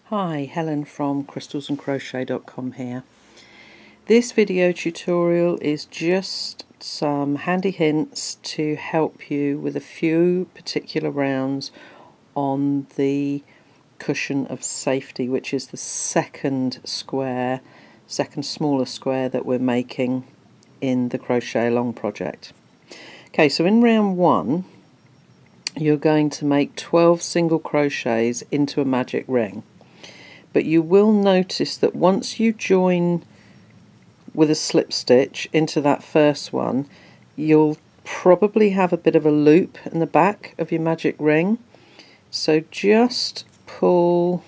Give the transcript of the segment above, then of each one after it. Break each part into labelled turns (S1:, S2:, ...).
S1: Hi, Helen from crystalsandcrochet.com here. This video tutorial is just some handy hints to help you with a few particular rounds on the cushion of safety, which is the second smaller square that we're making in the Crochet Along project. Okay, so in round 1 you're going to make 12 single crochets into a magic ring. But you will notice that once you join with a slip stitch into that first one, you'll probably have a bit of a loop in the back of your magic ring. So just pull,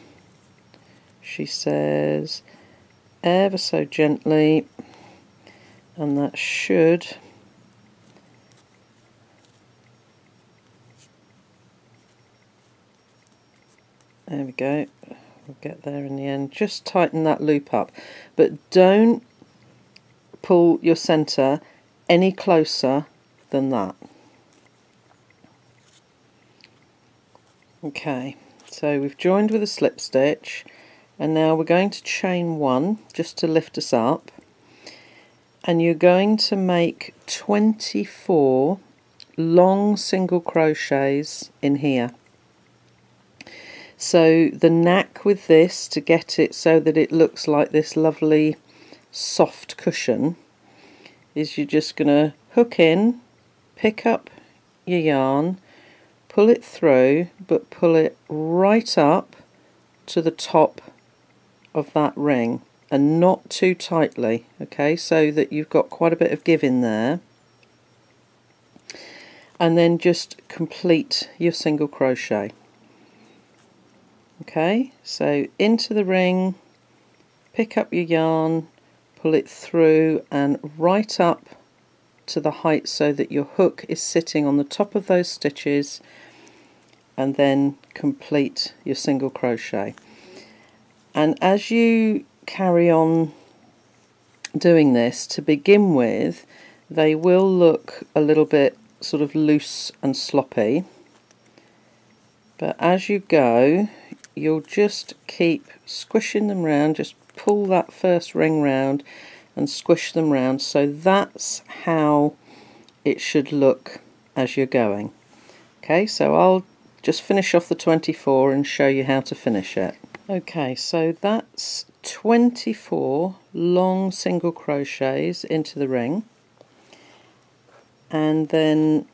S1: she says, ever so gently, and that should there we go. We'll get there in the end. Just tighten that loop up, but don't pull your centre any closer than that. Okay, so we've joined with a slip stitch, and now we're going to chain 1 just to lift us up, and you're going to make 24 long single crochets in here. So the knack with this, to get it so that it looks like this lovely soft cushion, is you're just going to hook in, pick up your yarn, pull it through, but pull it right up to the top of that ring and not too tightly, okay, so that you've got quite a bit of give in there, and then just complete your single crochet. Okay, so into the ring, pick up your yarn, pull it through and right up to the height so that your hook is sitting on the top of those stitches, and then complete your single crochet. And as you carry on doing this, to begin with, they will look a little bit sort of loose and sloppy, but as you go you'll just keep squishing them round, just pull that first ring round and squish them round. So that's how it should look as you're going. Okay, so I'll just finish off the 24 and show you how to finish it. Okay, so that's 24 long single crochets into the ring, and then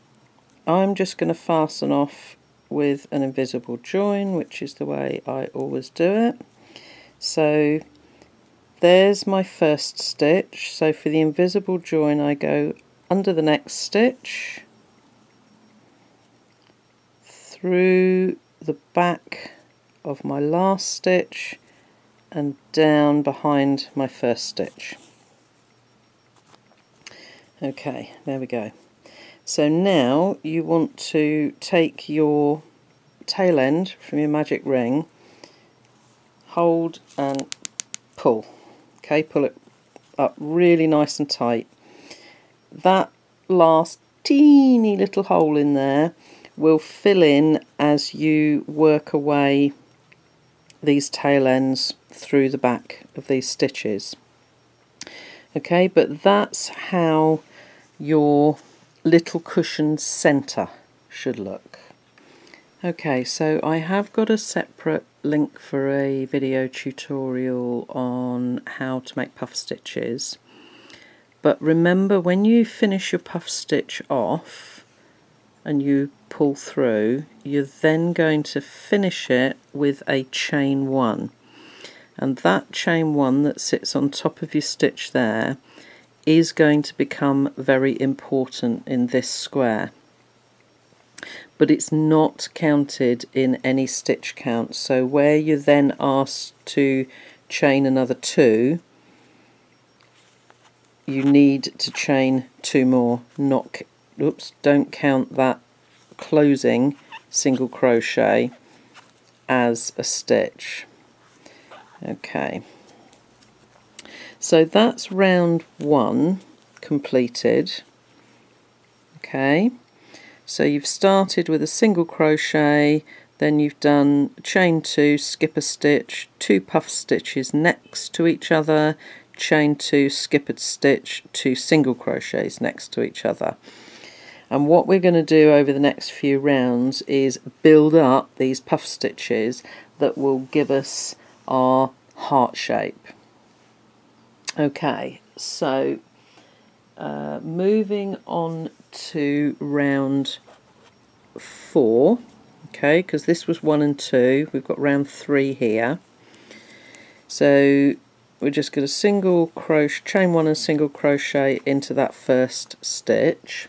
S1: I'm just going to fasten off with an invisible join, which is the way I always do it. So there's my first stitch. So for the invisible join I go under the next stitch, through the back of my last stitch and down behind my first stitch. Okay, there we go. So now you want to take your tail end from your magic ring, hold and pull. Okay, pull it up really nice and tight. That last teeny little hole in there will fill in as you work away these tail ends through the back of these stitches. Okay, but that's how your little cushion centre should look. Okay, so I have got a separate link for a video tutorial on how to make puff stitches, but remember, when you finish your puff stitch off and you pull through, you're then going to finish it with a chain 1, and that chain 1 that sits on top of your stitch there is going to become very important in this square, but it's not counted in any stitch count. So where you're then asked to chain another 2, you need to chain 2 more. Don't count that closing single crochet as a stitch. Okay, so that's round 1 completed. Okay, so you've started with a single crochet, then you've done chain 2, skip a stitch, 2 puff stitches next to each other, chain 2, skip a stitch, 2 single crochets next to each other. And what we're going to do over the next few rounds is build up these puff stitches that will give us our heart shape. Okay, so moving on to round 4, okay, because this was 1 and 2, we've got round 3 here. So we're just going to single crochet, chain 1 and single crochet into that first stitch,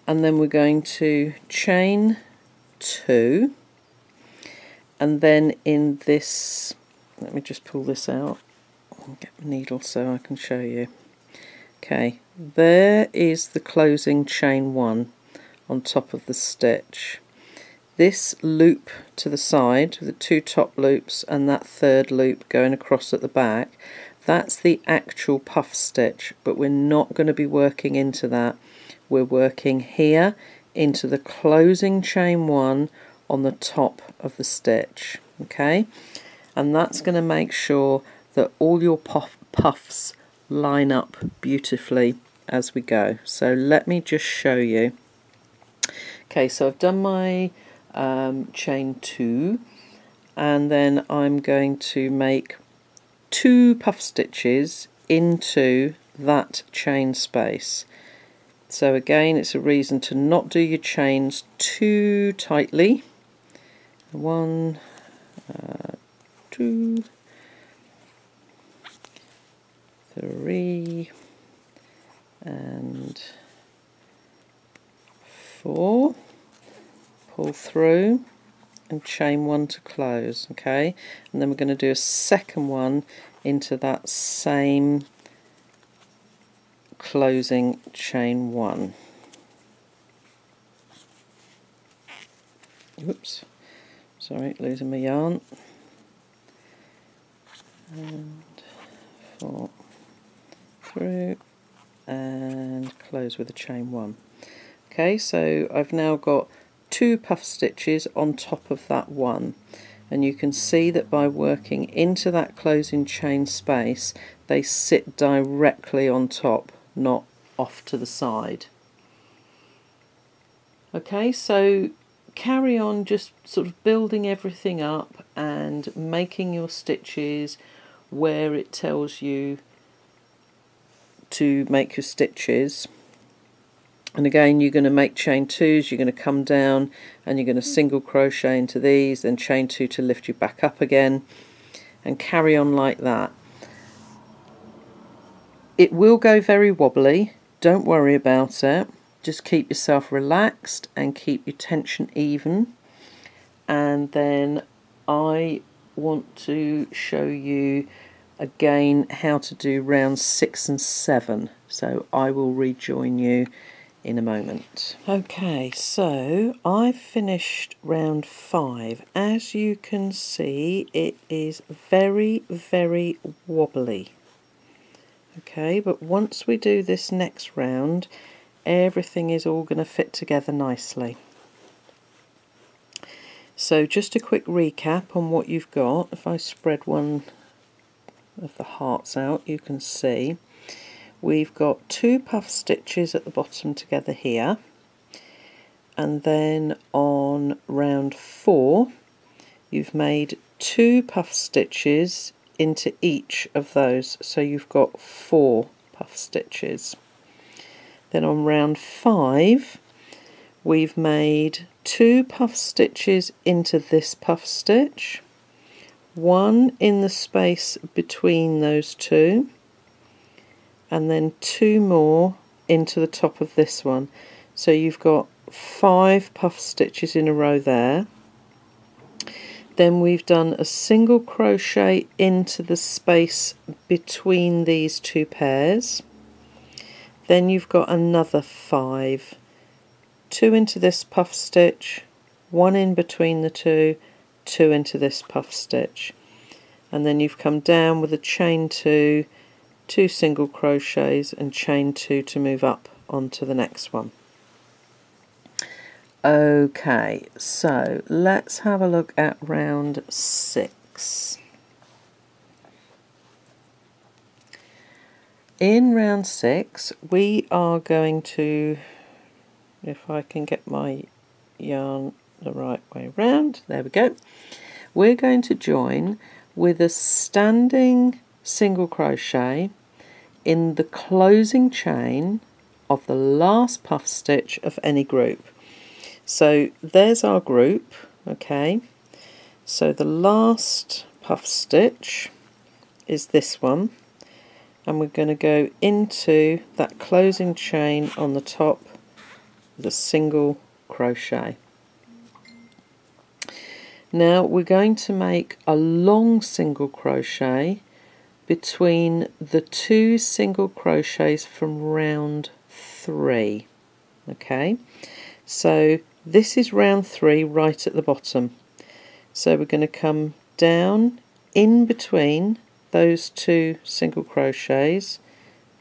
S1: and then we're going to chain 2, and then in this, let me just pull this out and get my needle so I can show you. Okay, there is the closing chain 1 on top of the stitch. This loop to the side, the 2 top loops and that 3rd loop going across at the back, that's the actual puff stitch, but we're not going to be working into that. We're working here into the closing chain 1 on the top of the stitch, okay, and that's going to make sure that all your puffs line up beautifully as we go. So let me just show you. Okay, so I've done my chain 2, and then I'm going to make 2 puff stitches into that chain space. So again, it's a reason to not do your chains too tightly. 1, 2, 3, and 4. Pull through and chain 1 to close, okay, and then we're going to do a second one into that same closing chain 1. Oops, sorry, losing my yarn. And 4 through and close with a chain 1. Okay, so I've now got 2 puff stitches on top of that 1, and you can see that by working into that closing chain space they sit directly on top, not off to the side. Okay, so carry on just sort of building everything up and making your stitches where it tells you to make your stitches. And again, you're going to make chain 2s, you're going to come down and you're going to single crochet into these, then chain 2 to lift you back up again, and carry on like that. It will go very wobbly, don't worry about it, just keep yourself relaxed and keep your tension even. And then I want to show you again how to do rounds 6 and 7, so I will rejoin you in a moment. Okay, so I've finished round 5. As you can see, it is very, very wobbly. Okay, but once we do this next round, everything is all going to fit together nicely. So just a quick recap on what you've got. If I spread one of the hearts out, you can see we've got 2 puff stitches at the bottom together here, and then on round 4 you've made 2 puff stitches into each of those, so you've got 4 puff stitches. Then on round 5 we've made 2 puff stitches into this puff stitch, 1 in the space between those 2, and then 2 more into the top of this one. So you've got 5 puff stitches in a row there. Then we've done a single crochet into the space between these 2 pairs. Then you've got another 5. 2 into this puff stitch, 1 in between the 2, 2 into this puff stitch. And then you've come down with a chain 2, 2 single crochets and chain 2 to move up onto the next one. Okay, so let's have a look at round 6. In round 6 we are going to, if I can get my yarn the right way round, there we go, we're going to join with a standing single crochet in the closing chain of the last puff stitch of any group. So there's our group, okay, so the last puff stitch is this one, and we're going to go into that closing chain on the top with a single crochet. Now we're going to make a long single crochet between the 2 single crochets from round 3, okay, so this is round 3 right at the bottom, so we're going to come down in between those 2 single crochets,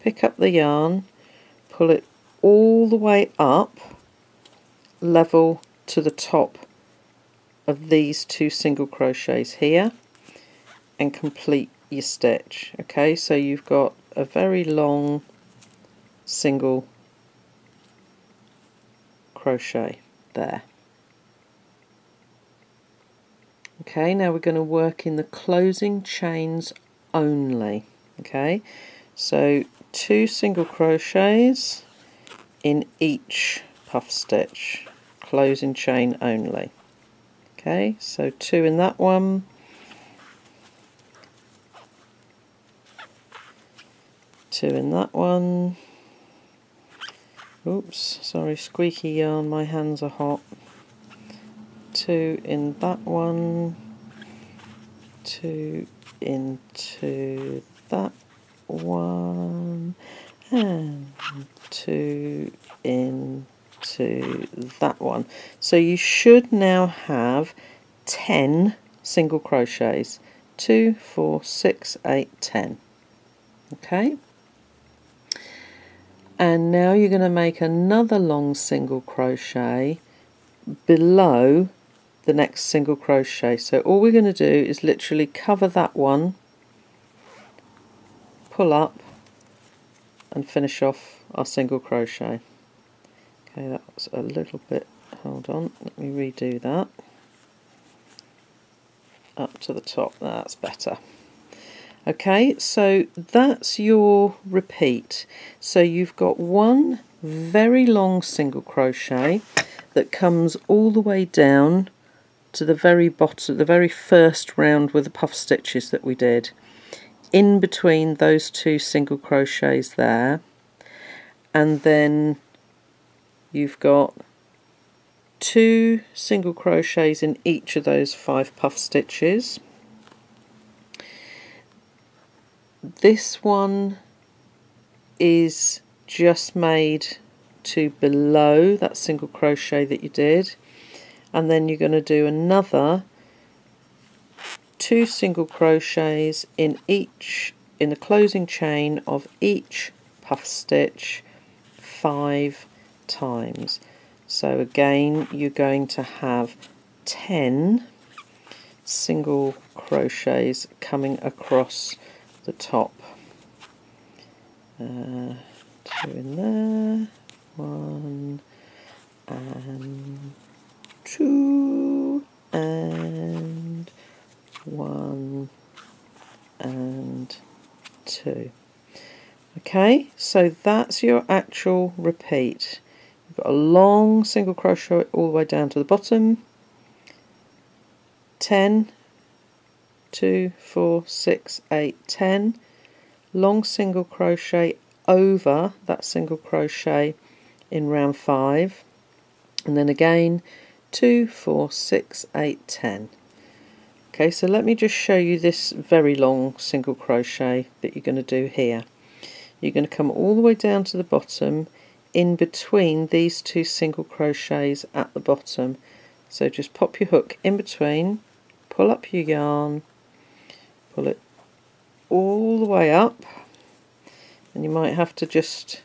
S1: pick up the yarn, pull it all the way up level to the top of these 2 single crochets here and complete your stitch. Okay, so you've got a very long single crochet there. Okay, now we're going to work in the closing chains only. Okay, so 2 single crochets in each puff stitch, closing chain only. Okay, so 2 in that one, 2 in that one. Oops, sorry, squeaky yarn, my hands are hot. 2 in that one, 2 into that one, and 2 into that one. So you should now have 10 single crochets. 2, 4, 6, 8, 10. Okay, and now you're going to make another long single crochet below the next single crochet. So all we're going to do is literally cover that one, pull up and finish off our single crochet. Okay, that's a little bit, hold on, let me redo that. Up to the top, that's better. Okay, so that's your repeat. So you've got one very long single crochet that comes all the way down to the very bottom, the very first round with the puff stitches that we did. In between those 2 single crochets there, and then you've got 2 single crochets in each of those 5 puff stitches. This one is just made to below that single crochet that you did, and then you're going to do another 2 single crochets in the closing chain of each puff stitch 5 times. So again you're going to have 10 single crochets coming across the top. 2 in there, 1 and 2 and 1 and 2. Okay, so that's your actual repeat. You've got a long single crochet all the way down to the bottom, 10, 2, 4, 6, 8, 10, long single crochet over that single crochet in round 5, and then again 2, 4, 6, 8, 10. Okay, so let me just show you this very long single crochet that you're going to do here. You're going to come all the way down to the bottom in between these 2 single crochets at the bottom. So just pop your hook in between, pull up your yarn, pull it all the way up, and you might have to just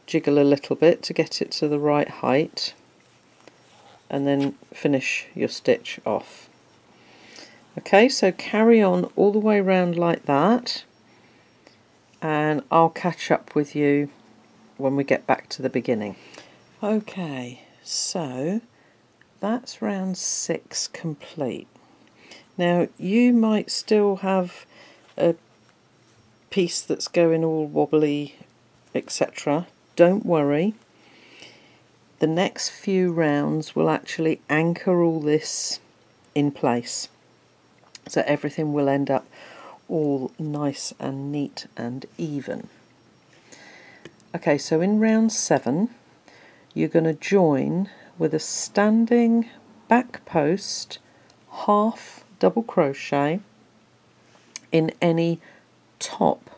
S1: jiggle a little bit to get it to the right height. and then finish your stitch off. Okay, so carry on all the way around like that, and I'll catch up with you when we get back to the beginning. Okay, so that's round 6 complete. Now you might still have a piece that's going all wobbly, etc. Don't worry. The next few rounds will actually anchor all this in place. So everything will end up all nice and neat and even. Okay, so in round 7 you're going to join with a standing back post half double crochet in any top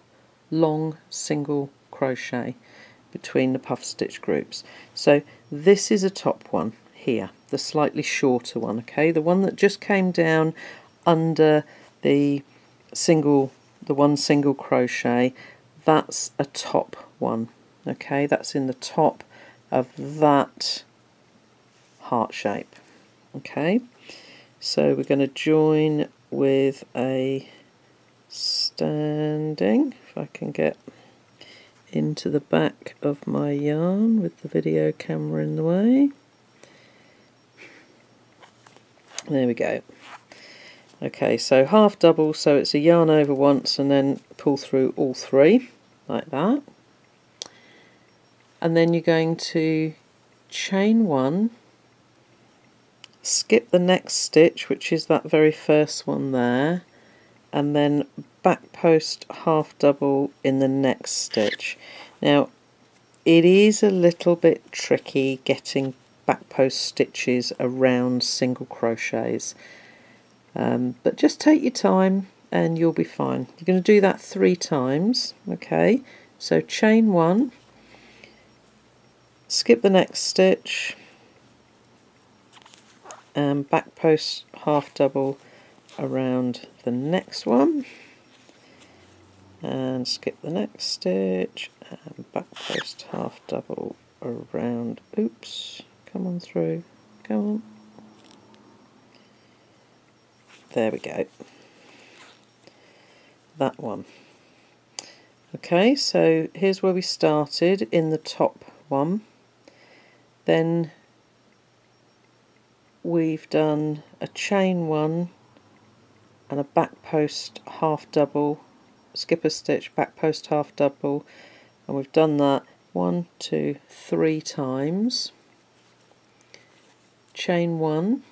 S1: long single crochet between the puff stitch groups. So this is a top one here, the slightly shorter one, okay, the one that just came down under the one single crochet. That's a top one, okay, that's in the top of that heart shape. Okay, so we're going to join with a standing, if I can get into the back of my yarn with the video camera in the way. There we go. Okay, so half double, so it's a yarn over once and then pull through all 3 like that, and then you're going to chain 1, skip the next stitch, which is that very first one there, and then back post half double in the next stitch. Now it is a little bit tricky getting back post stitches around single crochets, but just take your time and you'll be fine. You're going to do that 3 times. Okay, so chain 1, skip the next stitch, and back post half double around the next one, and skip the next stitch and back post half double around, oops, come on through, come on, there we go, that one. Okay, so here's where we started in the top one. Then we've done a chain 1 and a back post half double, skip a stitch, back post half double, and we've done that 1, 2, 3 times. Chain 1,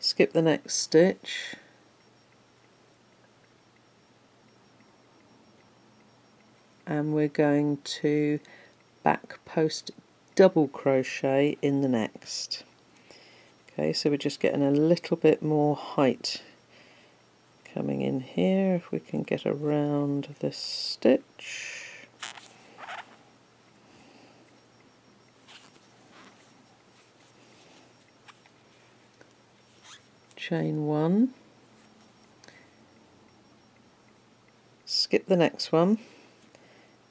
S1: skip the next stitch, and we're going to back post double crochet in the next. Okay, so we're just getting a little bit more height coming in here, if we can get around this stitch. Chain 1, skip the next one,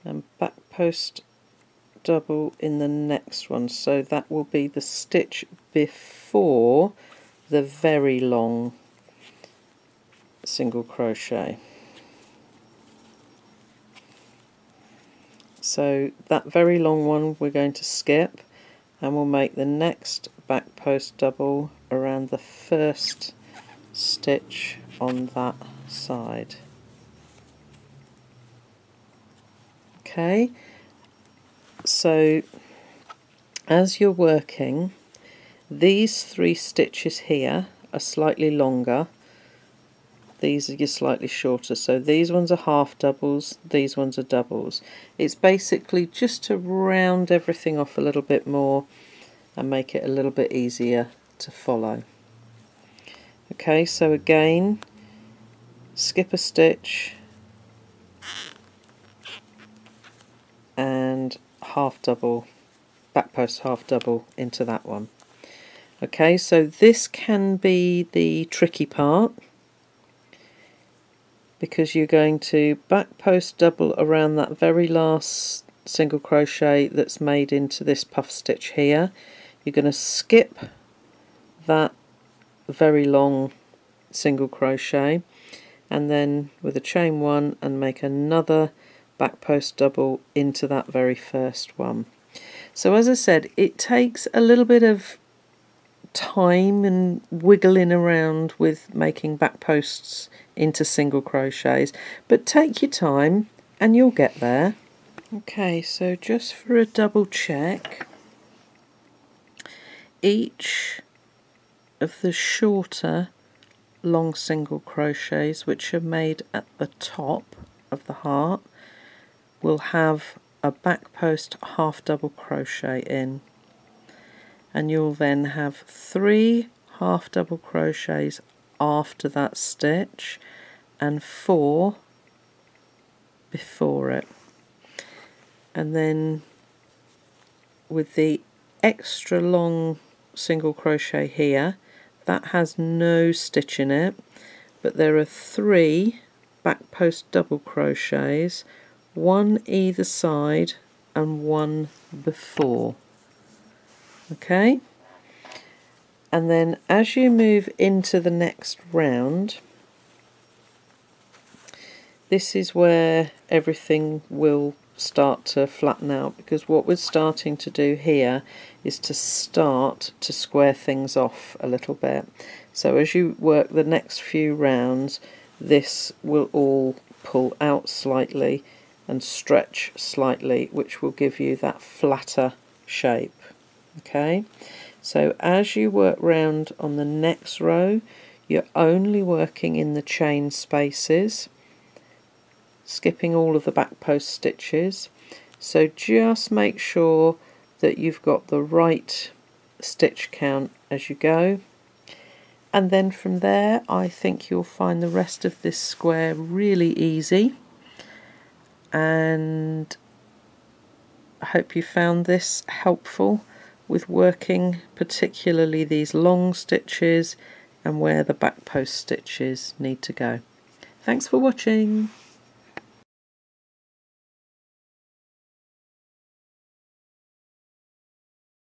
S1: and back post double in the next one, so that will be the stitch before the very long single crochet. So that very long one we're going to skip, and we'll make the next back post double around the first stitch on that side. Okay, so as you're working, these 3 stitches here are slightly longer, these are slightly shorter, so these ones are half doubles, these ones are doubles. It's basically just to round everything off a little bit more and make it a little bit easier to follow. Okay, so again, skip a stitch and half double, back post half double into that one. Okay, so this can be the tricky part, because you're going to back post double around that very last single crochet that's made into this puff stitch here. You're going to skip that very long single crochet and then with a chain one and make another back post double into that very first one. So as I said, it takes a little bit of time and wiggling around with making back posts into single crochets, but take your time and you'll get there. Okay, so just for a double check, each of the shorter long single crochets which are made at the top of the heart will have a back post half double crochet in, and you'll then have 3 half double crochets after that stitch and 4 before it. And then with the extra long single crochet here, that has no stitch in it, but there are 3 back post double crochets, 1 either side and 1 before. Okay, and then as you move into the next round, this is where everything will start to flatten out, because what we're starting to do here is to start to square things off a little bit. So as you work the next few rounds, this will all pull out slightly and stretch slightly, which will give you that flatter shape. Okay, so as you work round on the next row, you're only working in the chain spaces, skipping all of the back post stitches. So just make sure that you've got the right stitch count as you go, and then from there I think you'll find the rest of this square really easy. And I hope you found this helpful with working particularly these long stitches and where the back post stitches need to go. Thanks for watching.